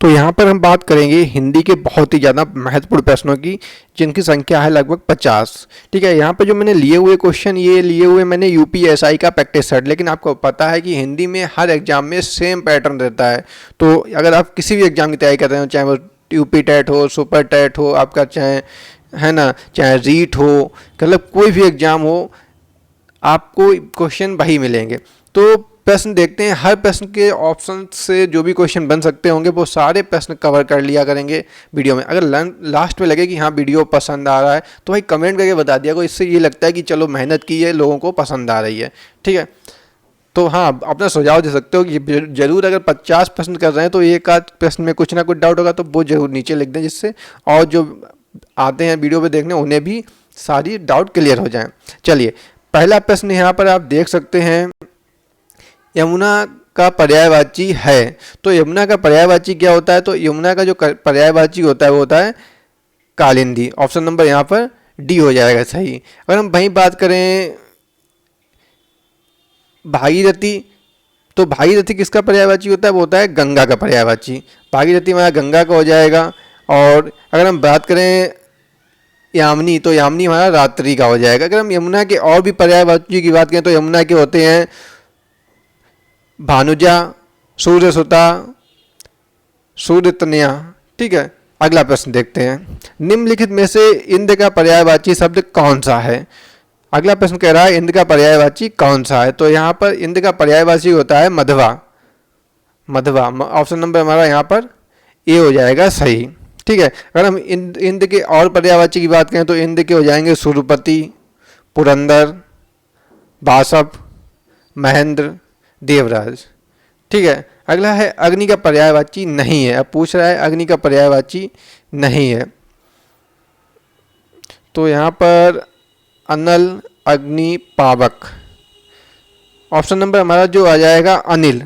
तो यहाँ पर हम बात करेंगे हिंदी के बहुत ही ज़्यादा महत्वपूर्ण प्रश्नों की, जिनकी संख्या है लगभग 50। ठीक है, यहाँ पे जो मैंने लिए हुए क्वेश्चन, ये लिए हुए मैंने यूपीएसआई का प्रैक्टिस सेट, लेकिन आपको पता है कि हिंदी में हर एग्जाम में सेम पैटर्न रहता है। तो अगर आप किसी भी एग्जाम की तैयारी कर रहे हो, चाहे वो यूपी टेट हो, सुपर टेट हो आपका, चाहे है ना, चाहे रीट हो, मतलब कोई भी एग्जाम हो, आपको क्वेश्चन वही मिलेंगे। तो प्रश्न देखते हैं, हर प्रश्न के ऑप्शन से जो भी क्वेश्चन बन सकते होंगे वो सारे प्रश्न कवर कर लिया करेंगे वीडियो में। अगर लास्ट में लगे कि हाँ वीडियो पसंद आ रहा है तो भाई कमेंट करके बता दिया को, इससे ये लगता है कि चलो मेहनत की है, लोगों को पसंद आ रही है। ठीक है, तो हाँ अपना सुझाव दे सकते हो कि जरूर अगर 50 प्रश्न कर रहे हैं तो एक आध प्रश्न में कुछ ना कुछ डाउट होगा तो वो जरूर नीचे लिख दें, जिससे और जो आते हैं वीडियो पे देखने उन्हें भी सारी डाउट क्लियर हो जाएं। चलिए, पहला प्रश्न यहाँ पर आप देख सकते हैं, यमुना का पर्यायवाची है। तो यमुना का पर्यायवाची क्या होता है? तो यमुना का जो पर्यायवाची होता है वो होता है कालिंदी। ऑप्शन नंबर यहाँ पर डी हो जाएगा सही। अगर हम वहीं बात करें भागीरथी, तो भागीरथी किसका पर्यायवाची होता है? वो होता है गंगा का पर्यायवाची। भागीरथी हमारा गंगा का हो जाएगा। और अगर हम बात करें यामिनी, तो यामिनी हमारा रात्रि का हो जाएगा। अगर हम यमुना के और भी पर्यायवाची की बात करें तो यमुना के होते हैं भानुजा, सूर्यसुता, सूर्यतनया। ठीक है, अगला प्रश्न देखते हैं, निम्नलिखित में से इंद्र का पर्यायवाची शब्द कौन सा है? अगला प्रश्न कह रहा है इंद्र का पर्यायवाची कौन सा है? तो यहाँ पर इंद्र का पर्यायवाची होता है मधवा। मधवा ऑप्शन नंबर हमारा यहाँ पर ए हो जाएगा सही। ठीक है, अगर हम इंद्र के और पर्यायवाची की बात करें तो इंद्र के हो जाएंगे सुरपति, पुरंदर, बासव, महेंद्र, देवराज। ठीक है, अगला है अग्नि का पर्यायवाची नहीं है। अब पूछ रहा है अग्नि का पर्यायवाची नहीं है, तो यहाँ पर अनल, अग्नि, पावक। ऑप्शन नंबर हमारा जो आ जाएगा अनिल।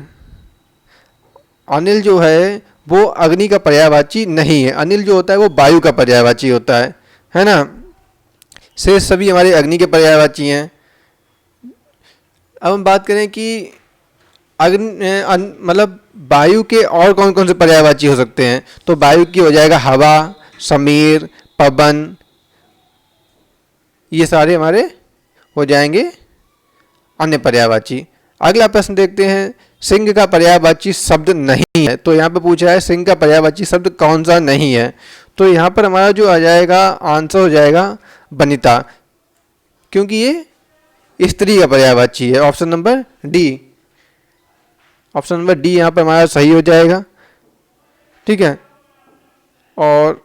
अनिल जो है वो अग्नि का पर्यायवाची नहीं है। अनिल जो होता है वो वायु का पर्यायवाची होता है ना। शेष सभी हमारे अग्नि के पर्यायवाची हैं। अब हम बात करें कि अग्नि मतलब वायु के और कौन कौन से पर्यायवाची हो सकते हैं, तो वायु की हो जाएगा हवा, समीर, पवन, ये सारे हमारे हो जाएंगे अन्य पर्यायवाची। अगला प्रश्न देखते हैं, सिंह का पर्यायवाची शब्द नहीं है। तो यहाँ पे पूछा है सिंह का पर्यायवाची शब्द कौन सा नहीं है? तो यहाँ पर हमारा जो आ जाएगा आंसर हो जाएगा वनिता, क्योंकि ये स्त्री का पर्यायवाची है। Option number D, option number D यहाँ पर हमारा सही हो जाएगा। ठीक है, और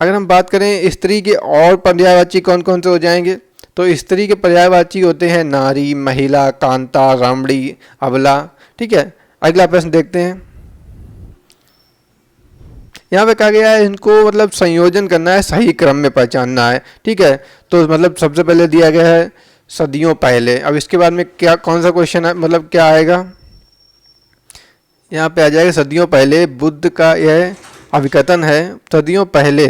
अगर हम बात करें स्त्री के और पर्यायवाची कौन कौन से हो जाएंगे, तो स्त्री के पर्यायवाची होते हैं नारी, महिला, कांता, रामड़ी, अबला। ठीक है, अगला प्रश्न देखते हैं, यहाँ पे कहा गया है इनको मतलब संयोजन करना है, सही क्रम में पहचानना है। ठीक है, तो मतलब सबसे पहले दिया गया है सदियों पहले। अब इसके बाद में क्या कौन सा क्वेश्चन है, मतलब क्या आएगा, यहाँ पे आ जाएगा सदियों पहले बुद्ध का यह अभिकथन है। सदियों पहले,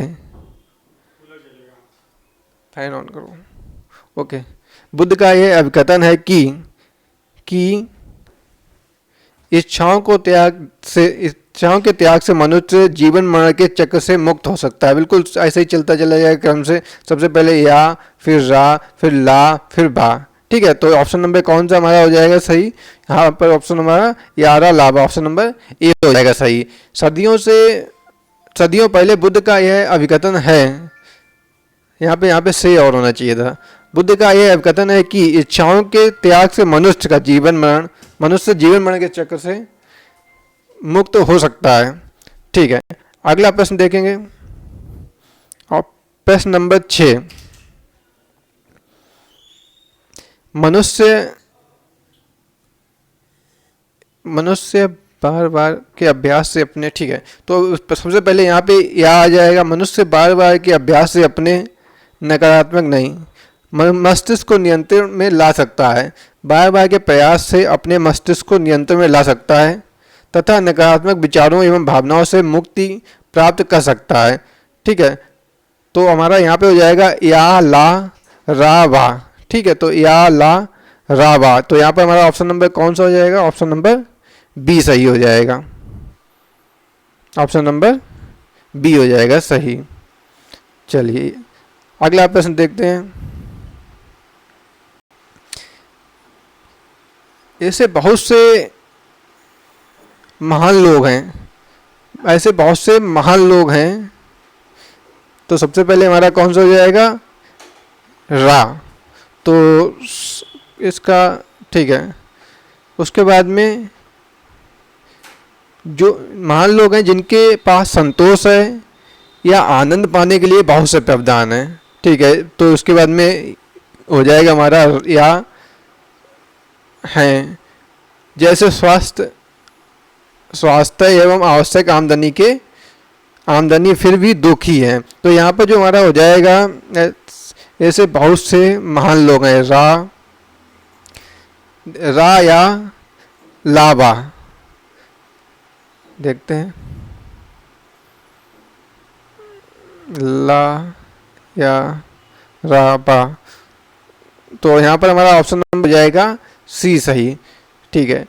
फैन ऑन करो, ओके। बुद्ध का यह अभिकथन है कि इच्छाओं के त्याग से मनुष्य जीवन मरण के चक्र से मुक्त हो सकता है। बिल्कुल ऐसे ही चलता चला जाएगा क्रम से, सबसे पहले या, फिर रा, फिर ला, फिर बा। ठीक है, तो ऑप्शन नंबर कौन सा हमारा हो जाएगा सही? यहाँ पर ऑप्शन हमारा यारा लाभा, ऑप्शन नंबर ए हो जाएगा सही। सदियों पहले बुद्ध का यह अभिकथन है, यहाँ पे से और होना चाहिए था। बुद्ध का यह अभिकथन है कि इच्छाओं के त्याग से मनुष्य जीवन मरण के चक्र से मुक्त हो सकता है। ठीक है, अगला प्रश्न देखेंगे, और प्रश्न नंबर 6, मनुष्य बार बार के अभ्यास से अपने। ठीक है, तो सबसे पहले यहाँ पे या आ जाएगा, मनुष्य बार बार के अभ्यास से अपने नकारात्मक नहीं, मस्तिष्क को नियंत्रण में ला सकता है। बार बार के प्रयास से अपने मस्तिष्क को नियंत्रण में ला सकता है तथा नकारात्मक विचारों एवं भावनाओं से मुक्ति प्राप्त कर सकता है। ठीक है, तो हमारा यहाँ पे हो जाएगा या, ला, रा, वा। ठीक है, तो या, ला, रा, वा। तो यहाँ पर हमारा ऑप्शन नंबर कौन सा हो जाएगा? ऑप्शन नंबर बी सही हो जाएगा, ऑप्शन नंबर बी हो जाएगा सही। चलिए अगला प्रश्न देखते हैं। ऐसे बहुत से महान लोग हैं, ऐसे बहुत से महान लोग हैं, तो सबसे पहले हमारा कौन सा हो जाएगा, रा। तो इसका ठीक है। उसके बाद में जो महान लोग हैं जिनके पास संतोष है या आनंद पाने के लिए बहुत से प्रावधान है, ठीक है, तो उसके बाद में हो जाएगा हमारा या हैं, जैसे स्वास्थ्य एवं आवश्यक आमदनी फिर भी दुखी है। तो यहाँ पर जो हमारा हो जाएगा, ऐसे बहुत से महान लोग हैं, रा या लाबा, देखते हैं, ला या राबा। तो यहाँ पर हमारा ऑप्शन नंबर हो जाएगा सी सही, ठीक है।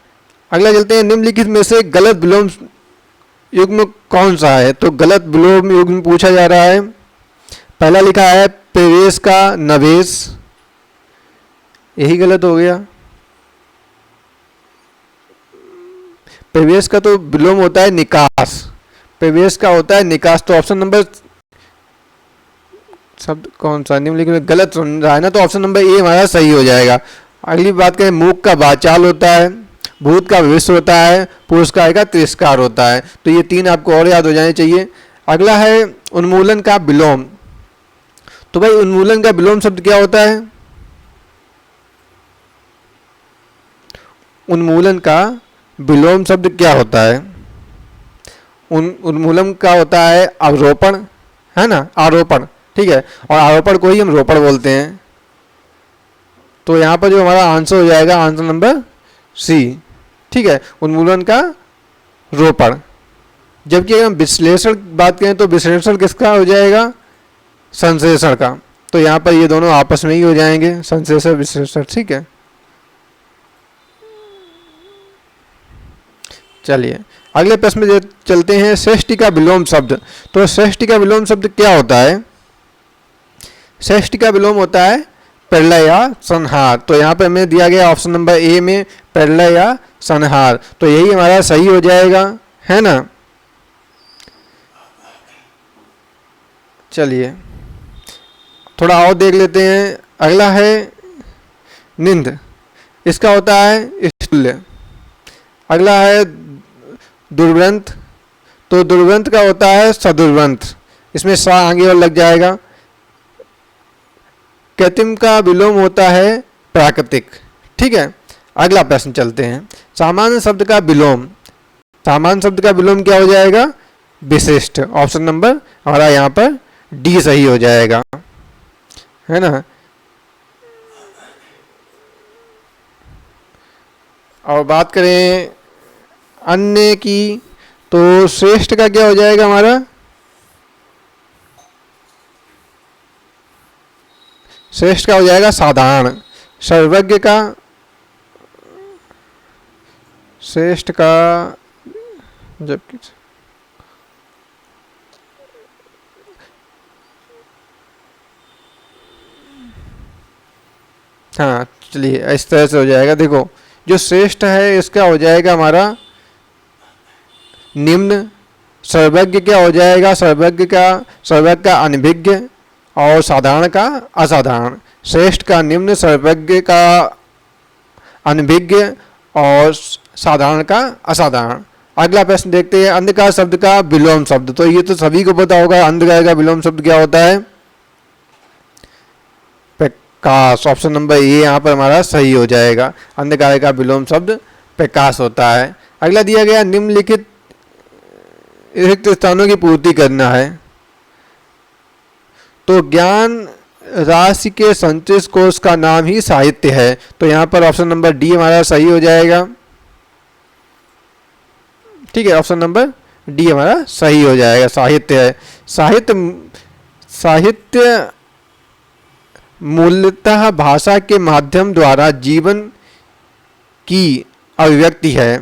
अगला चलते हैं, निम्नलिखित में से गलत विलोम युग्म कौन सा है। तो गलत विलोम युग्म पूछा जा रहा है। पहला लिखा है प्रवेश का नवेश, यही गलत हो गया। प्रवेश का तो विलोम होता है निकास, प्रवेश का होता है निकास। तो ऑप्शन नंबर शब्द कौन सा निम्नलिखित में गलत सुन रहा है ना, तो ऑप्शन नंबर ए हमारा सही हो जाएगा। अगली बात करें, मूक का वाचाल होता है, भूत का भविष्य होता है, पुरस्कार का तिरस्कार होता है। तो ये तीन आपको और याद हो जाने चाहिए। अगला है उन्मूलन का विलोम। तो भाई उन्मूलन का विलोम शब्द क्या होता है, उन्मूलन का विलोम शब्द क्या होता है, उन्मूलन का होता है अवरोपण, है ना, आरोपण, ठीक है, और आरोपण को ही हम रोपण बोलते हैं। तो यहाँ पर जो हमारा आंसर हो जाएगा, आंसर नंबर सी, ठीक है, उन्मूलन का रोपण। जबकि अगर हम विश्लेषण बात करें तो विश्लेषण किसका हो जाएगा, संश्लेषण का। तो यहाँ पर ये दोनों आपस में ही हो जाएंगे, संश्लेषण विश्लेषण, ठीक है। चलिए अगले प्रश्न में चलते हैं, श्रेष्ठी का विलोम शब्द। तो श्रेष्ठी का विलोम शब्द क्या होता है, श्रेष्ठी का विलोम होता है प्रलय या संहार। तो यहाँ पर हमें दिया गया ऑप्शन नंबर ए में प्रलय या संहार, तो यही हमारा सही हो जाएगा, है ना। चलिए थोड़ा और देख लेते हैं। अगला है निंद, इसका होता है स्थूल्य। अगला है दुर्वृंत, तो दुर्वृंत का होता है सदुर्वंत, इसमें सा आगे और लग जाएगा। कृत्रिम का विलोम होता है प्राकृतिक, ठीक है। अगला प्रश्न चलते हैं, सामान्य शब्द का विलोम। सामान्य शब्द का विलोम क्या हो जाएगा, विशिष्ट। ऑप्शन नंबर हमारा यहाँ पर डी सही हो जाएगा, है ना। और बात करें अन्य की, तो श्रेष्ठ का क्या हो जाएगा हमारा, श्रेष्ठ का हो जाएगा साधारण। सर्वज्ञ का, श्रेष्ठ का, जबकि हाँ चलिए इस तरह से हो जाएगा। देखो जो श्रेष्ठ है इसका हो जाएगा हमारा निम्न, सर्वज्ञ क्या हो जाएगा, सर्वज्ञ का अनभिज्ञ, और साधारण का असाधारण। श्रेष्ठ का निम्न, सर्वज्ञ का अनभिज्ञ और साधारण का असाधारण। अगला प्रश्न देखते हैं, अंधकार शब्द का विलोम शब्द। तो ये तो सभी को पता होगा, अंधकार का विलोम शब्द क्या होता है, प्रकाश। ऑप्शन नंबर ए यहाँ पर हमारा सही हो जाएगा, अंधकार का विलोम शब्द प्रकाश होता है। अगला दिया गया, निम्नलिखित रिक्त स्थानों की पूर्ति करना है। तो ज्ञान राशि के संचित कोश का नाम ही साहित्य है। तो यहाँ पर ऑप्शन नंबर डी हमारा सही हो जाएगा, ठीक है, ऑप्शन नंबर डी हमारा सही हो जाएगा, साहित्य है। साहित्य मूलतः भाषा के माध्यम द्वारा जीवन की अभिव्यक्ति है।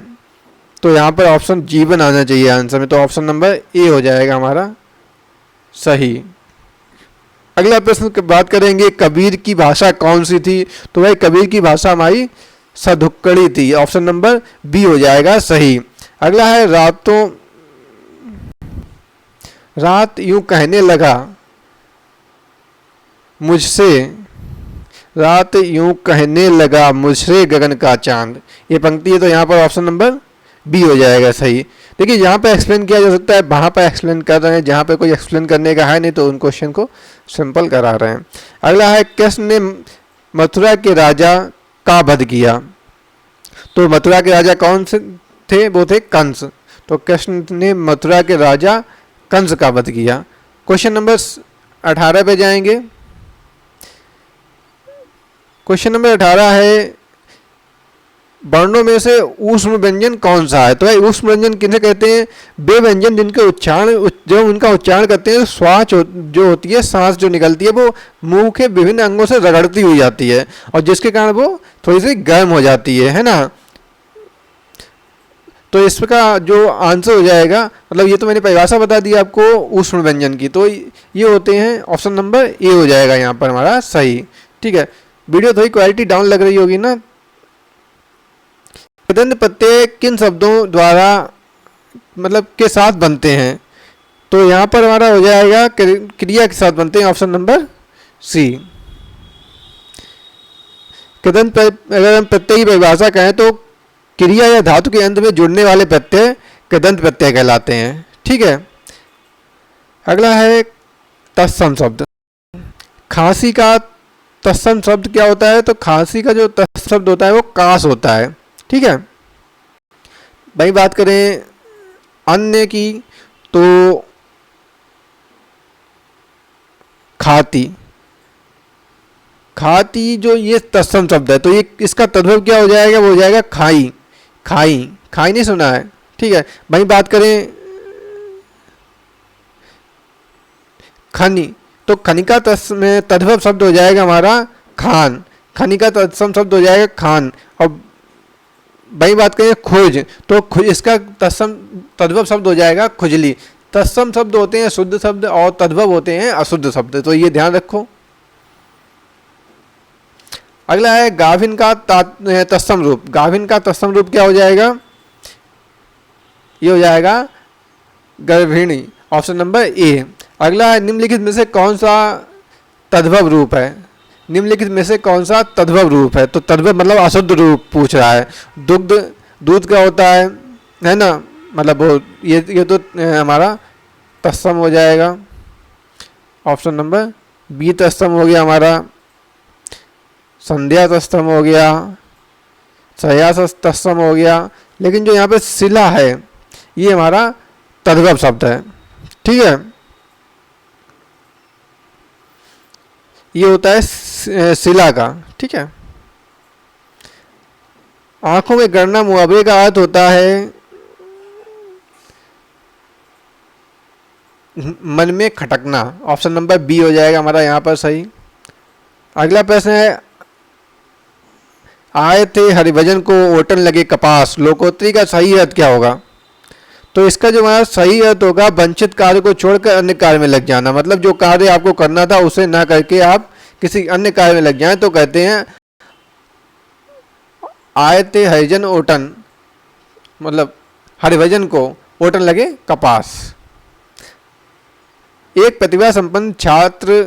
तो यहाँ पर ऑप्शन जीवन आना चाहिए आंसर में, तो ऑप्शन नंबर ए हो जाएगा हमारा सही। अगला प्रश्न की बात करेंगे, कबीर की भाषा कौन सी थी? तो भाई कबीर की भाषा हमारी सधुक्कड़ी थी, ऑप्शन नंबर बी हो जाएगा सही। अगला है, रात यूं कहने लगा मुझसे, रात यूं कहने लगा मुझसे गगन का चांद, ये पंक्ति है, तो यहाँ पर ऑप्शन नंबर बी हो जाएगा सही। देखिए यहाँ पे एक्सप्लेन किया जा सकता है, वहाँ पर एक्सप्लेन कर रहे हैं, जहाँ पे कोई एक्सप्लेन करने का है नहीं तो उन क्वेश्चन को सिंपल करा रहे हैं। अगला है, कृष्ण ने मथुरा के राजा का वध किया? तो मथुरा के राजा कौन से थे? वो थे कंस, तो कृष्ण ने मथुरा के राजा कंस का वध किया। क्वेश्चन नंबर 18 पे जाएंगे। क्वेश्चन नंबर 18 है, वर्णों में से ऊष्म व्यंजन कौन सा है? तो भाई ऊष्म व्यंजन किन्हें कहते हैं? वे व्यंजन जिनके उच्चारण, जो उनका उच्चारण करते हैं, श्वास जो होती है, सांस जो निकलती है, वो मुंह के विभिन्न अंगों से रगड़ती हुई जाती है और जिसके कारण वो थोड़ी सी गर्म हो जाती है ना। तो इसका जो आंसर हो जाएगा, मतलब ये तो मैंने परिभाषा बता दी आपको ऊष्म व्यंजन की, तो ये होते हैं, ऑप्शन नंबर ए हो जाएगा यहाँ पर हमारा सही। ठीक है, वीडियो थोड़ी क्वालिटी डाउन लग रही होगी ना। कृदंत प्रत्यय किन शब्दों द्वारा मतलब के साथ बनते हैं? तो यहाँ पर हमारा हो जाएगा क्रिया के साथ बनते हैं, ऑप्शन नंबर सी। कृदंत, अगर हम प्रत्यय की परिभाषा कहें तो क्रिया या धातु के अंत में जुड़ने वाले प्रत्यय कृदंत प्रत्यय कहलाते हैं। ठीक है, अगला है तत्सम शब्द। खांसी का तत्सम शब्द क्या होता है? तो खांसी का जो तत्सम शब्द होता है वो काश होता है। ठीक है, भाई बात करें अन्य की, तो खाती, खाती जो ये तत्सम शब्द है, तो ये इसका तद्भव क्या हो जाएगा? वो हो जाएगा खाई, खाई, खाई नहीं सुना है। ठीक है, भाई बात करें खनी, तो खनी का तद्भव शब्द हो जाएगा हमारा खान, खनी का तत्सम शब्द हो जाएगा खान। और भाई बात करें खोज, तो इसका तद्भव शब्द हो जाएगा खुजली। तत्सम शब्द होते हैं शुद्ध शब्द और तद्भव होते हैं अशुद्ध शब्द, तो ये ध्यान रखो। अगला है गाभिन का तत्सम रूप। गाभिन का तत्सम रूप क्या हो जाएगा? ये हो जाएगा गर्भिणी, ऑप्शन नंबर ए। अगला है निम्नलिखित में से कौन सा तद्भव रूप है? निम्नलिखित में से कौन सा तद्भव रूप है? तो तद्भव मतलब अशुद्ध रूप पूछ रहा है। दुग्ध, दूध का होता है ना, मतलब वो ये तो हमारा तत्सम हो जाएगा, ऑप्शन नंबर बी तत्सम हो गया हमारा। संध्या तत्सम हो गया, सया तत्सम हो गया, लेकिन जो यहाँ पे शिला है ये हमारा तद्भव शब्द है। ठीक है, ये होता है शिला का। ठीक है, आंखों में गणना मुहावरे का अर्थ होता है मन में खटकना, ऑप्शन नंबर बी हो जाएगा हमारा यहाँ पर सही। अगला प्रश्न है, आए थे हरिभजन को ओटन लगे कपास, लोकोत्री का सही अर्थ क्या होगा? तो इसका जो हमारा सही अर्थ होगा, वंचित कार्य को छोड़कर अन्य कार्य में लग जाना। मतलब जो कार्य आपको करना था उसे ना करके आप किसी अन्य कार्य में लग जाएं, तो कहते हैं आए थे हरिजन ओटन, मतलब हरिभजन को ओटन लगे कपास। एक प्रतिभा संपन्न छात्र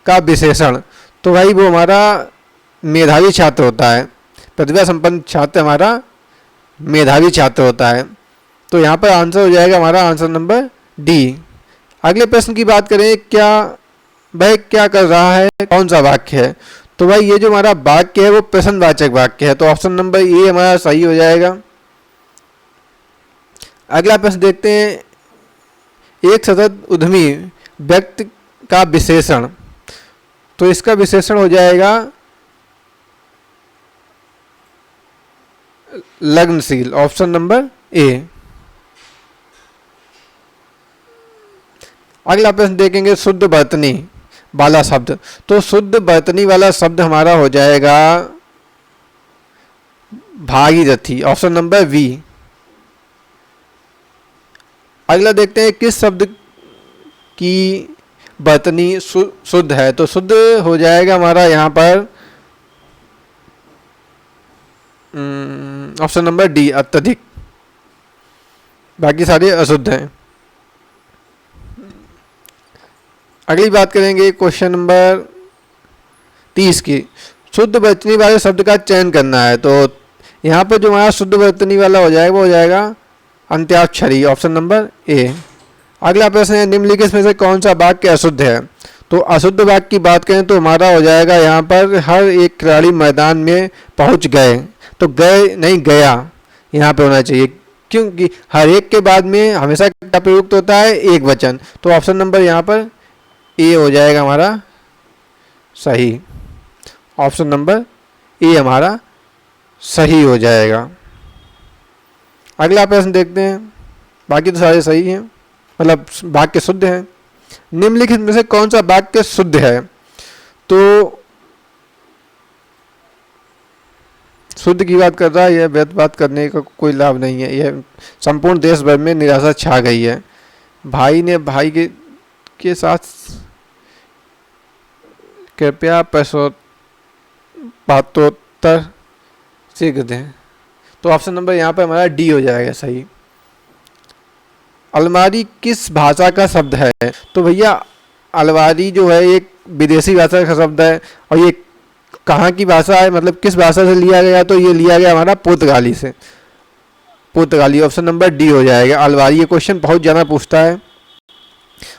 का विशेषण, तो भाई वो हमारा मेधावी छात्र होता है। प्रतिभा संपन्न छात्र हमारा मेधावी छात्र होता है, तो यहाँ पर आंसर हो जाएगा हमारा आंसर नंबर डी। अगले प्रश्न की बात करें, क्या वह क्या कर रहा है, कौन सा वाक्य है? तो भाई ये जो हमारा वाक्य है वो प्रश्नवाचक वाक्य है, तो ऑप्शन नंबर ए हमारा सही हो जाएगा। अगला प्रश्न देखते हैं, एक सतत उद्यमी व्यक्ति का विशेषण, तो इसका विशेषण हो जाएगा लग्नशील, ऑप्शन नंबर ए। अगला प्रश्न देखेंगे, शुद्ध वर्तनी वाला शब्द, तो शुद्ध वर्तनी वाला शब्द हमारा हो जाएगा भागीरथी, ऑप्शन नंबर बी। अगला देखते हैं किस शब्द की वर्तनी शुद्ध है। तो शुद्ध हो जाएगा हमारा यहाँ पर ऑप्शन नंबर डी, अत्यधिक। बाकी सारे अशुद्ध हैं। अगली बात करेंगे क्वेश्चन नंबर 30 की। शुद्ध वर्तनी वाले शब्द का चयन करना है। तो यहाँ पर जो हमारा शुद्ध वर्तनी वाला हो जाएगा वो हो जाएगा अंत्याक्षरी, ऑप्शन नंबर ए। अगला प्रश्न है निम्नलिखित में से कौन सा वाक्य अशुद्ध है। तो अशुद्ध वाक्य की बात करें तो हमारा हो जाएगा यहाँ पर हर एक खिलाड़ी मैदान में पहुँच गए। तो गए नहीं, गया यहाँ पे होना चाहिए, क्योंकि हर एक के बाद में हमेशा क्या प्रयुक्त होता है, एक वचन। तो ऑप्शन नंबर यहाँ पर ए हो जाएगा हमारा सही। ऑप्शन नंबर ए हमारा सही हो जाएगा। अगला प्रश्न देखते हैं। बाकी तो सारे सही हैं, मतलब वाक्य शुद्ध हैं। निम्नलिखित में से कौन सा वाक्य शुद्ध है। तो शुद्ध की बात कर रहा है, यह व्यर्थ बात करने का कोई लाभ नहीं है। यह संपूर्ण देश भर में निराशा छा गई है। भाई ने भाई के साथ कृपया पात्रोत्तर शीघ्र दें। तो ऑप्शन नंबर यहाँ पर हमारा डी हो जाएगा सही। अलमारी किस भाषा का शब्द है। तो भैया अलमारी जो है एक विदेशी भाषा का शब्द है, और ये कहाँ की भाषा है, मतलब किस भाषा से लिया गया। तो ये लिया गया हमारा पुर्तगाली से, पुर्तगाली। ऑप्शन नंबर डी हो जाएगा अलमारी। ये क्वेश्चन बहुत ज़्यादा पूछता है।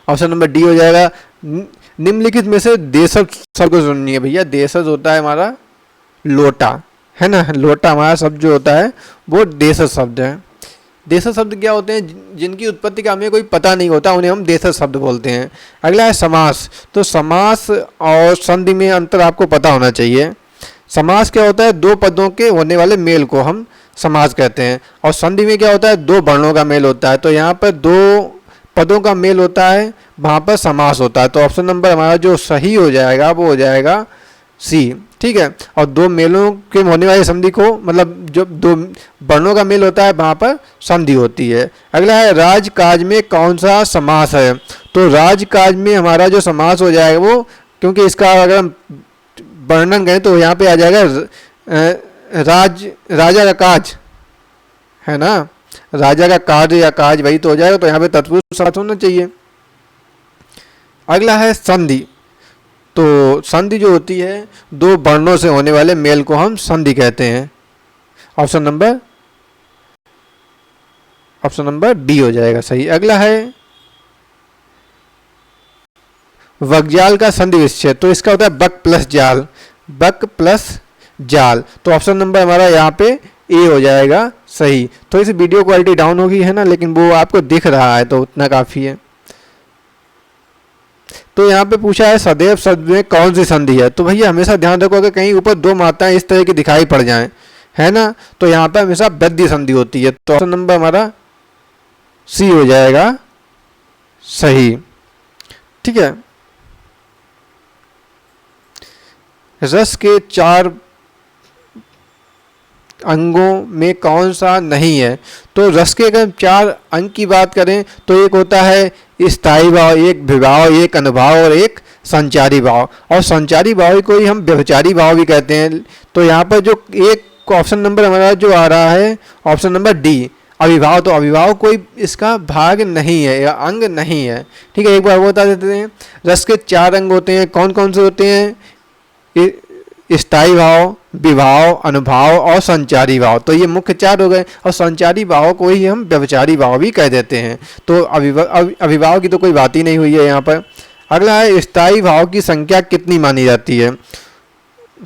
ऑप्शन नंबर डी हो जाएगा। निम्नलिखित में से देशज शब्द को सुनिए भैया। देशज होता है हमारा लोटा, है ना। लोटा हमारा शब्द जो होता है वो देशज शब्द है। देशज शब्द क्या होते हैं, जिनकी उत्पत्ति का हमें कोई पता नहीं होता, उन्हें हम देशज शब्द बोलते हैं। अगला है समास। तो समास और संधि में अंतर आपको पता होना चाहिए। समास क्या होता है, दो पदों के होने वाले मेल को हम समास कहते हैं, और संधि में क्या होता है, दो वर्णों का मेल होता है। तो यहाँ पर दो पदों का मेल होता है, वहाँ पर समास होता है। तो ऑप्शन नंबर हमारा जो सही हो जाएगा वो हो जाएगा सी, ठीक है। और दो मेलों के होने वाली संधि को, मतलब जो दो वर्णों का मेल होता है वहाँ पर संधि होती है। अगला है राजकाज में कौन सा समास है। तो राजकाज में हमारा जो समास हो जाएगा वो, क्योंकि इसका अगर हम वर्णन करें तो यहाँ पे आ जाएगा राजा का काज, है ना। राजा का कार्य या काज वही तो हो जाएगा। तो यहाँ पे तत्पुरुष समास होना चाहिए। अगला है संधि। तो संधि जो होती है दो वर्णों से होने वाले मेल को हम संधि कहते हैं। ऑप्शन नंबर डी हो जाएगा सही। अगला है वकजाल का संधि विच्छेद। तो इसका होता है बक प्लस जाल, बक प्लस जाल। तो ऑप्शन नंबर हमारा यहाँ पे ए हो जाएगा सही। तो इस वीडियो क्वालिटी डाउन होगी, है ना, लेकिन वो आपको दिख रहा है तो उतना काफ़ी है। तो यहाँ पे पूछा है सदैव शब्द में कौन सी संधि है। तो भैया हमेशा ध्यान रखो अगर कहीं ऊपर दो मात्राएं इस तरह की दिखाई पड़ जाएं, है ना, तो यहाँ पे हमेशा वृद्धि संधि होती है। तो ऑप्शन नंबर हमारा सी हो जाएगा सही, ठीक है। रस के चार अंगों में कौन सा नहीं है। तो रस के अगर चार अंग की बात करें तो एक होता है स्थायी भाव, एक विभाव, एक अनुभाव और एक संचारी भाव। और संचारी भाव को ही हम व्यभिचारी भाव भी कहते हैं। तो यहाँ पर जो एक ऑप्शन नंबर हमारा जो आ रहा है ऑप्शन नंबर डी अविभाव। तो अविभाव कोई इसका भाग नहीं है या अंग नहीं है, ठीक है। एक बार वो बता देते हैं। रस के चार अंग होते हैं, कौन कौन से होते हैं, स्थायी भाव, विभाव, अनुभाव और संचारी भाव। तो ये मुख्य चार हो गए, और संचारी भाव को ही हम व्यभिचारी भाव भी कह देते हैं। तो अविभाव की तो कोई बात ही नहीं हुई है यहाँ पर। अगला है स्थायी भाव की संख्या कितनी मानी जाती है।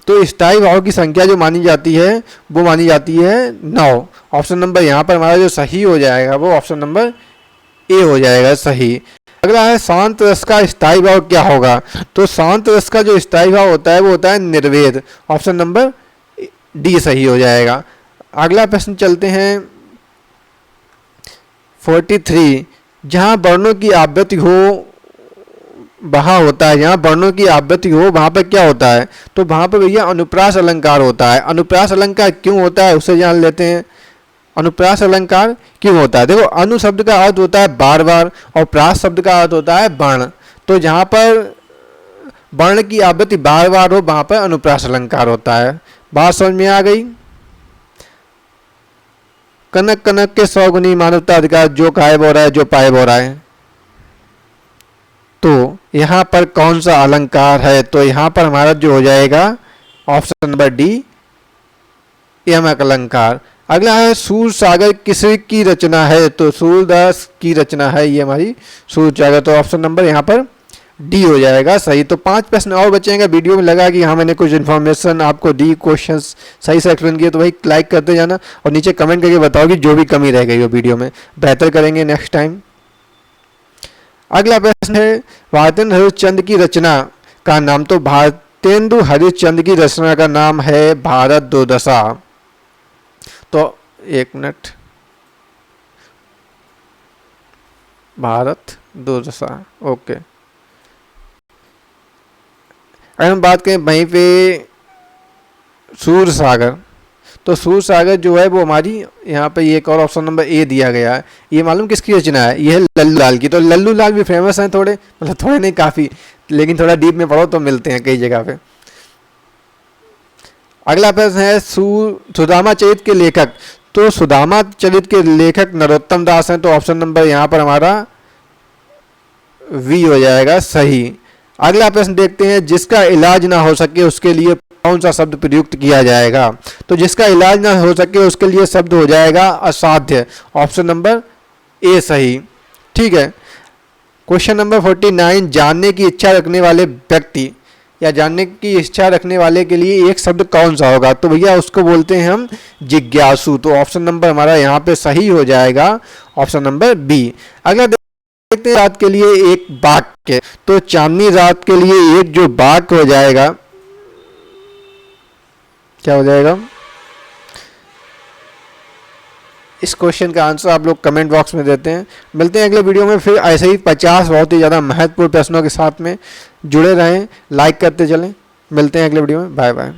तो स्थायी भाव की संख्या जो मानी जाती है वो मानी जाती है 9। ऑप्शन नंबर यहाँ पर हमारा जो सही हो जाएगा वो ऑप्शन नंबर ए हो जाएगा सही। अगला है शांत रस का स्थायी भाव क्या होगा। तो शांत रस का जो स्थायी भाव होता है वो होता है निर्वेद। ऑप्शन नंबर डी सही हो जाएगा। अगला प्रश्न चलते हैं 43। जहाँ वर्णों की आवृत्ति हो वहाँ होता है, जहाँ वर्णों की आवृत्ति हो वहाँ पर क्या होता है। तो वहाँ पर भैया अनुप्रास अलंकार होता है। अनुप्रास अलंकार क्यों होता है उसे जान लेते हैं। अनुप्रास अलंकार क्यों होता है? देखो, अनु शब्द का अर्थ होता है बार बार और प्रास शब्द का अर्थ होता है वर्ण। तो जहाँ पर वर्ण की आवृत्ति बार बार हो वहाँ पर अनुप्रास अलंकार होता है। बात समझ में आ गई? कनक कनक के 100 गुनी मानवता अधिकार, जो खाए बो रहा है जो पाए बो रहा है। तो यहाँ पर कौन सा अलंकार है? तो यहाँ पर हमारा जो हो जाएगा ऑप्शन नंबर डी, यमक अलंकार। अगला है सूर सागर किसकी रचना है? तो सूरदास की रचना है ये हमारी सूर सागर। तो ऑप्शन नंबर यहाँ पर डी हो जाएगा सही। तो 5 प्रश्न और बचेंगे। वीडियो में लगा कि हाँ मैंने कुछ इन्फॉर्मेशन आपको दी, क्वेश्चंस सही से एक्सप्लेन किए, तो भाई लाइक करते जाना और नीचे कमेंट करके बताओ कि जो भी कमी रह गई हो वीडियो में, बेहतर करेंगे नेक्स्ट टाइम। अगला प्रश्न है भारतेंदु हरिश्चंद्र की रचना का नाम। तो भारतेंदु हरिश्चंद्र की रचना का नाम है भारत दुर्दशा। तो एक मिनट, भारत दुर्दशा, ओके। अगर हम बात करें वहीं पे सूर सागर, तो सूर सागर जो है वो हमारी यहाँ पे एक और ऑप्शन नंबर ए दिया गया है। ये मालूम किसकी रचना है? ये है लल्लू लाल की। तो लल्लू लाल भी फेमस हैं थोड़े, मतलब थोड़े नहीं काफ़ी, लेकिन थोड़ा डीप में पढ़ो तो मिलते हैं कई जगह पे। अगला प्रश्न है सुदामा चरित के लेखक। तो सुदामा चरित के लेखक नरोत्तम दास हैं। तो ऑप्शन नंबर यहाँ पर हमारा वी हो जाएगा सही। अगला प्रश्न देखते हैं, जिसका इलाज ना हो सके उसके लिए कौन सा शब्द प्रयुक्त किया जाएगा? तो जिसका इलाज ना हो सके उसके लिए शब्द हो जाएगा असाध्य। ऑप्शन नंबर ए सही। ठीक है। क्वेश्चन नंबर 49, जानने की इच्छा रखने वाले व्यक्ति या जानने की इच्छा रखने वाले के लिए एक शब्द कौन सा होगा? तो भैया उसको बोलते हैं हम जिज्ञासु। तो ऑप्शन नंबर हमारा यहाँ पे सही हो जाएगा, ऑप्शन नंबर बी। अगला देखते हैं रात के लिए एक वाक्य। तो चांदनी रात के लिए एक जो वाक्य हो जाएगा, क्या हो जाएगा? इस क्वेश्चन का आंसर आप लोग कमेंट बॉक्स में देते हैं। मिलते हैं अगले वीडियो में फिर ऐसे ही 50 बहुत ही ज़्यादा महत्वपूर्ण प्रश्नों के साथ में। जुड़े रहें, लाइक करते चलें। मिलते हैं अगले वीडियो में, बाय बाय।